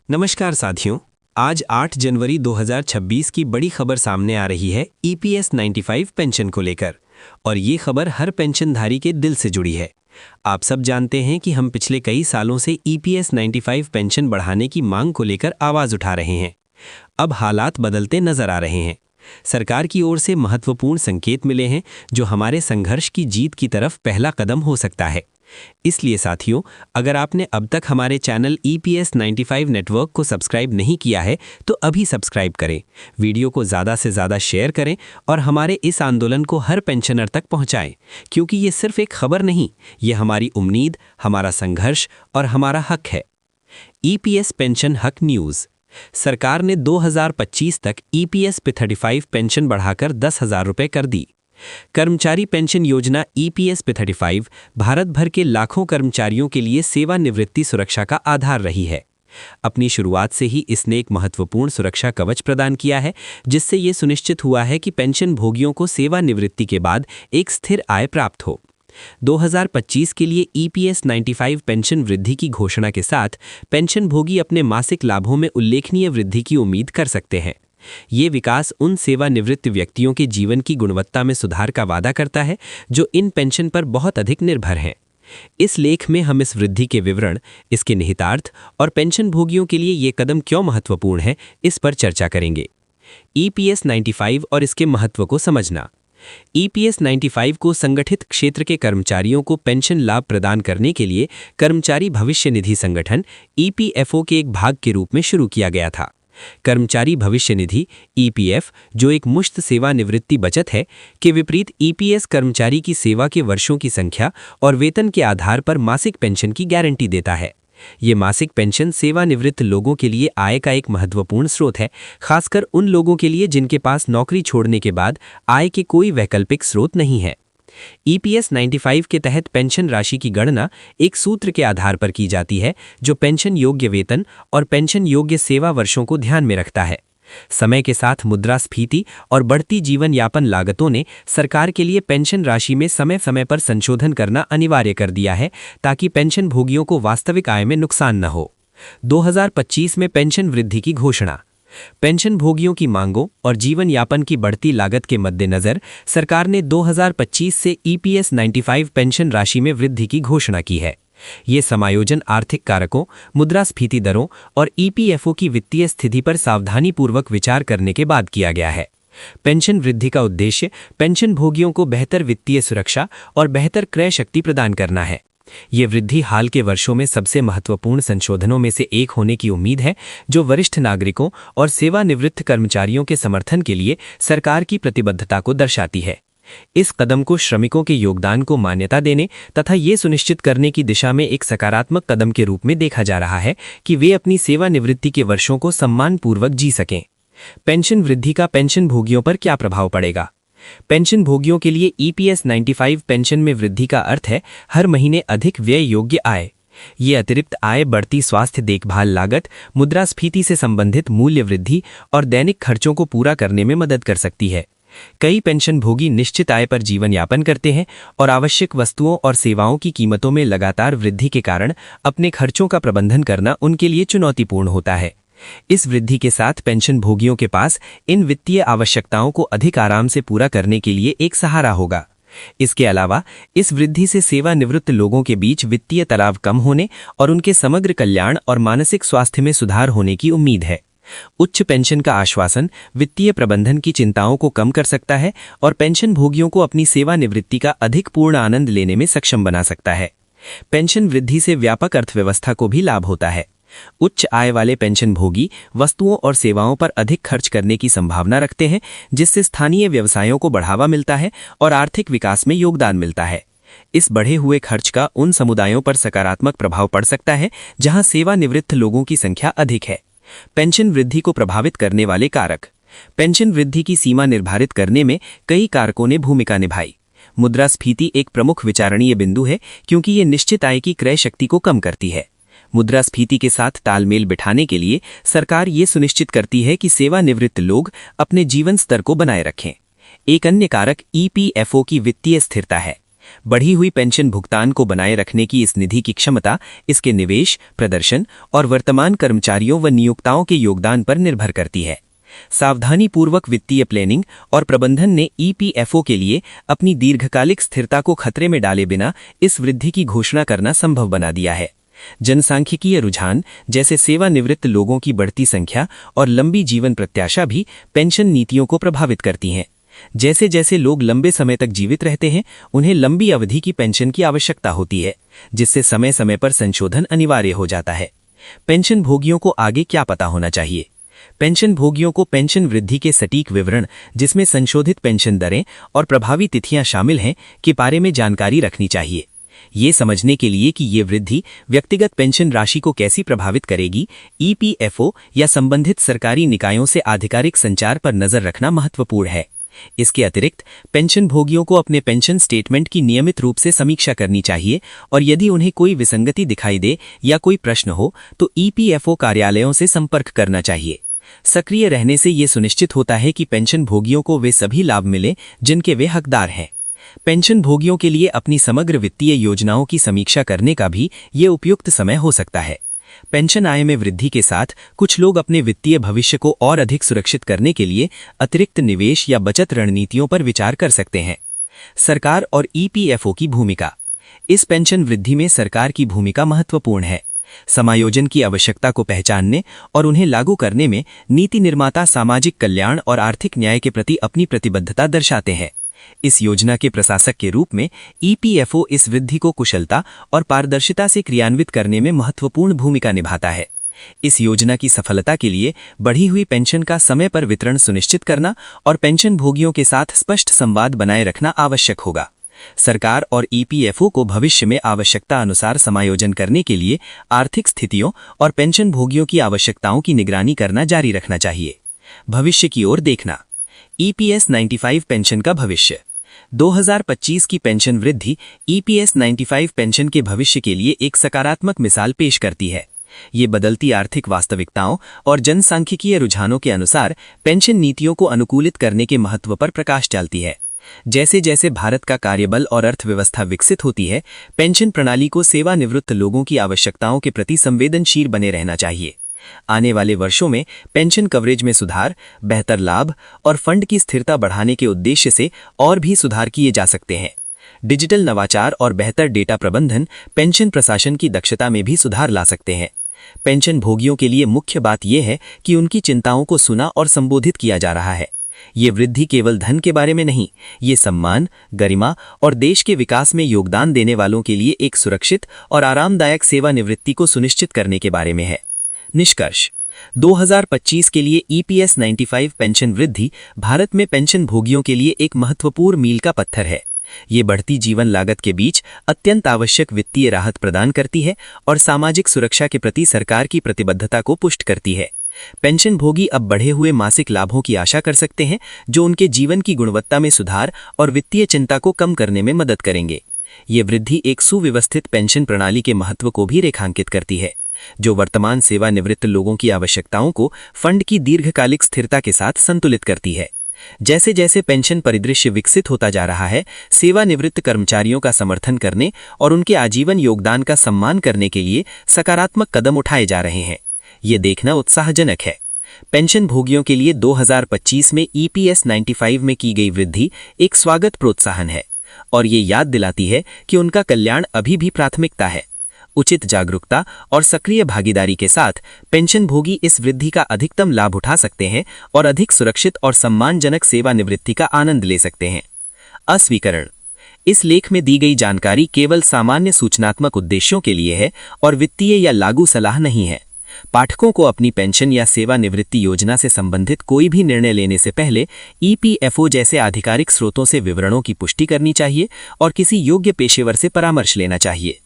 नमस्कार साथियों। आज 8 जनवरी 2026 की बड़ी खबर सामने आ रही है ईपीएस 95 पेंशन को लेकर, और ये खबर हर पेंशनधारी के दिल से जुड़ी है। आप सब जानते हैं कि हम पिछले कई सालों से ईपीएस 95 पेंशन बढ़ाने की मांग को लेकर आवाज उठा रहे हैं। अब हालात बदलते नजर आ रहे हैं। सरकार की ओर से महत्वपूर्ण संकेत मिले हैं जो हमारे संघर्ष की जीत की तरफ पहला कदम हो सकता है। इसलिए साथियों, अगर आपने अब तक हमारे चैनल ईपीएस 95 नेटवर्क को सब्सक्राइब नहीं किया है तो अभी सब्सक्राइब करें, वीडियो को ज़्यादा से ज़्यादा शेयर करें और हमारे इस आंदोलन को हर पेंशनर तक पहुंचाएं, क्योंकि ये सिर्फ एक खबर नहीं, ये हमारी उम्मीद, हमारा संघर्ष और हमारा हक है। ईपीएस पेंशन हक न्यूज़। सरकार ने 2025 तक ईपीएस P35 पेंशन बढ़ाकर 10,000 रुपये कर दी। कर्मचारी पेंशन योजना ईपीएस P35 भारत भर के लाखों कर्मचारियों के लिए सेवानिवृत्ति सुरक्षा का आधार रही है। अपनी शुरुआत से ही इसने एक महत्वपूर्ण सुरक्षा कवच प्रदान किया है, जिससे ये सुनिश्चित हुआ है कि पेंशन भोगियों को सेवानिवृत्ति के बाद एक स्थिर आय प्राप्त हो। 2025 के लिए ईपीएस 95 पेंशन वृद्धि की घोषणा के साथ पेंशन भोगी अपने मासिक लाभों में उल्लेखनीय वृद्धि की उम्मीद कर सकते हैं। ये विकास उन सेवानिवृत्त व्यक्तियों के जीवन की गुणवत्ता में सुधार का वादा करता है जो इन पेंशन पर बहुत अधिक निर्भर हैं। इस लेख में हम इस वृद्धि के विवरण, इसके निहितार्थ और पेंशन भोगियों के लिए ये कदम क्यों महत्वपूर्ण है, इस पर चर्चा करेंगे। ईपीएस 95 और इसके महत्व को समझना। ईपीएस 95 को संगठित क्षेत्र के कर्मचारियों को पेंशन लाभ प्रदान करने के लिए कर्मचारी भविष्य निधि संगठन ईपीएफओ के एक भाग के रूप में शुरू किया गया था। कर्मचारी भविष्य निधि ईपीएफ, जो एक मुश्त सेवानिवृत्ति बचत है, के विपरीत ईपीएस कर्मचारी की सेवा के वर्षों की संख्या और वेतन के आधार पर मासिक पेंशन की गारंटी देता है। ये मासिक पेंशन सेवानिवृत्त लोगों के लिए आय का एक महत्वपूर्ण स्रोत है, खासकर उन लोगों के लिए जिनके पास नौकरी छोड़ने के बाद आय के कोई वैकल्पिक स्रोत नहीं है। ईपीएस 95 के तहत पेंशन राशि की गणना एक सूत्र के आधार पर की जाती है जो पेंशन योग्य वेतन और पेंशन योग्य सेवा वर्षों को ध्यान में रखता है। समय के साथ मुद्रास्फीति और बढ़ती जीवन यापन लागतों ने सरकार के लिए पेंशन राशि में समय समय पर संशोधन करना अनिवार्य कर दिया है, ताकि पेंशन भोगियों को वास्तविक आय में नुकसान न हो। 2025 में पेंशन वृद्धि की घोषणा। पेंशन भोगियों की मांगों और जीवन यापन की बढ़ती लागत के मद्देनजर सरकार ने 2025 से ईपीएस 95 पेंशन राशि में वृद्धि की घोषणा की है। ये समायोजन आर्थिक कारकों, मुद्रास्फीति दरों और ईपीएफओ की वित्तीय स्थिति पर सावधानीपूर्वक विचार करने के बाद किया गया है। पेंशन वृद्धि का उद्देश्य पेंशन भोगियों को बेहतर वित्तीय सुरक्षा और बेहतर क्रय शक्ति प्रदान करना है। ये वृद्धि हाल के वर्षों में सबसे महत्वपूर्ण संशोधनों में से एक होने की उम्मीद है, जो वरिष्ठ नागरिकों और सेवानिवृत्त कर्मचारियों के समर्थन के लिए सरकार की प्रतिबद्धता को दर्शाती है। इस कदम को श्रमिकों के योगदान को मान्यता देने तथा ये सुनिश्चित करने की दिशा में एक सकारात्मक कदम के रूप में देखा जा रहा है कि वे अपनी सेवानिवृत्ति के वर्षों को सम्मानपूर्वक जी सकें। पेंशन वृद्धि का पेंशन भोगियों पर क्या प्रभाव पड़ेगा? पेंशन भोगियों के लिए ईपीएस 95 पेंशन में वृद्धि का अर्थ है हर महीने अधिक व्यय योग्य आय। ये अतिरिक्त आय बढ़ती स्वास्थ्य देखभाल लागत, मुद्रास्फीति से संबंधित मूल्य वृद्धि और दैनिक खर्चों को पूरा करने में मदद कर सकती है। कई पेंशन भोगी निश्चित आय पर जीवन यापन करते हैं और आवश्यक वस्तुओं और सेवाओं की कीमतों में लगातार वृद्धि के कारण अपने खर्चों का प्रबंधन करना उनके लिए चुनौतीपूर्ण होता है। इस वृद्धि के साथ पेंशन भोगियों के पास इन वित्तीय आवश्यकताओं को अधिक आराम से पूरा करने के लिए एक सहारा होगा। इसके अलावा इस वृद्धि से सेवानिवृत्त लोगों के बीच वित्तीय तनाव कम होने और उनके समग्र कल्याण और मानसिक स्वास्थ्य में सुधार होने की उम्मीद है। उच्च पेंशन का आश्वासन वित्तीय प्रबंधन की चिंताओं को कम कर सकता है और पेंशन भोगियों को अपनी सेवानिवृत्ति का अधिक पूर्ण आनंद लेने में सक्षम बना सकता है। पेंशन वृद्धि से व्यापक अर्थव्यवस्था को भी लाभ होता है। उच्च आय वाले पेंशन भोगी वस्तुओं और सेवाओं पर अधिक खर्च करने की संभावना रखते हैं, जिससे स्थानीय व्यवसायों को बढ़ावा मिलता है और आर्थिक विकास में योगदान मिलता है। इस बढ़े हुए खर्च का उन समुदायों पर सकारात्मक प्रभाव पड़ सकता है जहां सेवानिवृत्त लोगों की संख्या अधिक है। पेंशन वृद्धि को प्रभावित करने वाले कारक। पेंशन वृद्धि की सीमा निर्धारित करने में कई कारकों ने भूमिका निभाई। मुद्रास्फीति एक प्रमुख विचारणीय बिंदु है, क्योंकि ये निश्चित आय की क्रय शक्ति को कम करती है। मुद्रास्फीति के साथ तालमेल बिठाने के लिए सरकार ये सुनिश्चित करती है कि सेवानिवृत्त लोग अपने जीवन स्तर को बनाए रखें। एक अन्य कारक ईपीएफओ की वित्तीय स्थिरता है। बढ़ी हुई पेंशन भुगतान को बनाए रखने की इस निधि की क्षमता इसके निवेश, प्रदर्शन और वर्तमान कर्मचारियों व नियोक्ताओं के योगदान पर निर्भर करती है। सावधानीपूर्वक वित्तीय प्लानिंग और प्रबंधन ने ईपीएफओ के लिए अपनी दीर्घकालिक स्थिरता को खतरे में डाले बिना इस वृद्धि की घोषणा करना संभव बना दिया है। जनसांख्यिकीय रुझान जैसे सेवानिवृत्त लोगों की बढ़ती संख्या और लंबी जीवन प्रत्याशा भी पेंशन नीतियों को प्रभावित करती हैं। जैसे जैसे लोग लंबे समय तक जीवित रहते हैं, उन्हें लंबी अवधि की पेंशन की आवश्यकता होती है, जिससे समय समय पर संशोधन अनिवार्य हो जाता है। पेंशन भोगियों को आगे क्या पता होना चाहिए? पेंशन भोगियों को पेंशन वृद्धि के सटीक विवरण, जिसमें संशोधित पेंशन दरें और प्रभावी तिथियां शामिल हैं, के बारे में जानकारी रखनी चाहिए। ये समझने के लिए कि ये वृद्धि व्यक्तिगत पेंशन राशि को कैसी प्रभावित करेगी, ईपीएफओ या संबंधित सरकारी निकायों से आधिकारिक संचार पर नजर रखना महत्वपूर्ण है। इसके अतिरिक्त पेंशन भोगियों को अपने पेंशन स्टेटमेंट की नियमित रूप से समीक्षा करनी चाहिए और यदि उन्हें कोई विसंगति दिखाई दे या कोई प्रश्न हो तो ईपीएफओ कार्यालयों से संपर्क करना चाहिए। सक्रिय रहने से ये सुनिश्चित होता है कि पेंशन भोगियों को वे सभी लाभ मिले जिनके वे हकदार हैं। पेंशन भोगियों के लिए अपनी समग्र वित्तीय योजनाओं की समीक्षा करने का भी ये उपयुक्त समय हो सकता है। पेंशन आय में वृद्धि के साथ कुछ लोग अपने वित्तीय भविष्य को और अधिक सुरक्षित करने के लिए अतिरिक्त निवेश या बचत रणनीतियों पर विचार कर सकते हैं। सरकार और ईपीएफओ की भूमिका। इस पेंशन वृद्धि में सरकार की भूमिका महत्वपूर्ण है। समायोजन की आवश्यकता को पहचानने और उन्हें लागू करने में नीति निर्माता सामाजिक कल्याण और आर्थिक न्याय के प्रति अपनी प्रतिबद्धता दर्शाते हैं। इस योजना के प्रशासक के रूप में ईपीएफओ इस वृद्धि को कुशलता और पारदर्शिता से क्रियान्वित करने में महत्वपूर्ण भूमिका निभाता है। इस योजना की सफलता के लिए बढ़ी हुई पेंशन का समय पर वितरण सुनिश्चित करना और पेंशन भोगियों के साथ स्पष्ट संवाद बनाए रखना आवश्यक होगा। सरकार और ईपीएफओ को भविष्य में आवश्यकता अनुसार समायोजन करने के लिए आर्थिक स्थितियों और पेंशन भोगियों की आवश्यकताओं की निगरानी करना जारी रखना चाहिए। भविष्य की ओर देखना। ईपीएस 95 पेंशन का भविष्य। 2025 की पेंशन वृद्धि ईपीएस 95 पेंशन के भविष्य के लिए एक सकारात्मक मिसाल पेश करती है। ये बदलती आर्थिक वास्तविकताओं और जनसांख्यिकीय रुझानों के अनुसार पेंशन नीतियों को अनुकूलित करने के महत्व पर प्रकाश डालती है। जैसे जैसे भारत का कार्यबल और अर्थव्यवस्था विकसित होती है, पेंशन प्रणाली को सेवानिवृत्त लोगों की आवश्यकताओं के प्रति संवेदनशील बने रहना चाहिए। आने वाले वर्षों में पेंशन कवरेज में सुधार, बेहतर लाभ और फंड की स्थिरता बढ़ाने के उद्देश्य से और भी सुधार किए जा सकते हैं। डिजिटल नवाचार और बेहतर डेटा प्रबंधन पेंशन प्रशासन की दक्षता में भी सुधार ला सकते हैं। पेंशन भोगियों के लिए मुख्य बात यह है कि उनकी चिंताओं को सुना और संबोधित किया जा रहा है। ये वृद्धि केवल धन के बारे में नहीं, ये सम्मान, गरिमा और देश के विकास में योगदान देने वालों के लिए एक सुरक्षित और आरामदायक सेवानिवृत्ति को सुनिश्चित करने के बारे में है। निष्कर्ष। 2025 के लिए ईपीएस 95 पेंशन वृद्धि भारत में पेंशन भोगियों के लिए एक महत्वपूर्ण मील का पत्थर है। ये बढ़ती जीवन लागत के बीच अत्यंत आवश्यक वित्तीय राहत प्रदान करती है और सामाजिक सुरक्षा के प्रति सरकार की प्रतिबद्धता को पुष्ट करती है। पेंशन भोगी अब बढ़े हुए मासिक लाभों की आशा कर सकते हैं, जो उनके जीवन की गुणवत्ता में सुधार और वित्तीय चिंता को कम करने में मदद करेंगे। ये वृद्धि एक सुव्यवस्थित पेंशन प्रणाली के महत्व को भी रेखांकित करती है, जो वर्तमान सेवानिवृत्त लोगों की आवश्यकताओं को फंड की दीर्घकालिक स्थिरता के साथ संतुलित करती है। जैसे जैसे पेंशन परिदृश्य विकसित होता जा रहा है, सेवानिवृत्त कर्मचारियों का समर्थन करने और उनके आजीवन योगदान का सम्मान करने के लिए सकारात्मक कदम उठाए जा रहे हैं। ये देखना उत्साहजनक है। पेंशन भोगियों के लिए 2025 में ईपीएस 95 में की गई वृद्धि एक स्वागत प्रोत्साहन है और ये याद दिलाती है कि उनका कल्याण अभी भी प्राथमिकता है। उचित जागरूकता और सक्रिय भागीदारी के साथ पेंशन भोगी इस वृद्धि का अधिकतम लाभ उठा सकते हैं और अधिक सुरक्षित और सम्मानजनक सेवानिवृत्ति का आनंद ले सकते हैं। अस्वीकरण। इस लेख में दी गई जानकारी केवल सामान्य सूचनात्मक उद्देश्यों के लिए है और वित्तीय या लागू सलाह नहीं है। पाठकों को अपनी पेंशन या सेवानिवृत्ति योजना से संबंधित कोई भी निर्णय लेने से पहले ईपीएफओ जैसे आधिकारिक स्रोतों से विवरणों की पुष्टि करनी चाहिए और किसी योग्य पेशेवर से परामर्श लेना चाहिए।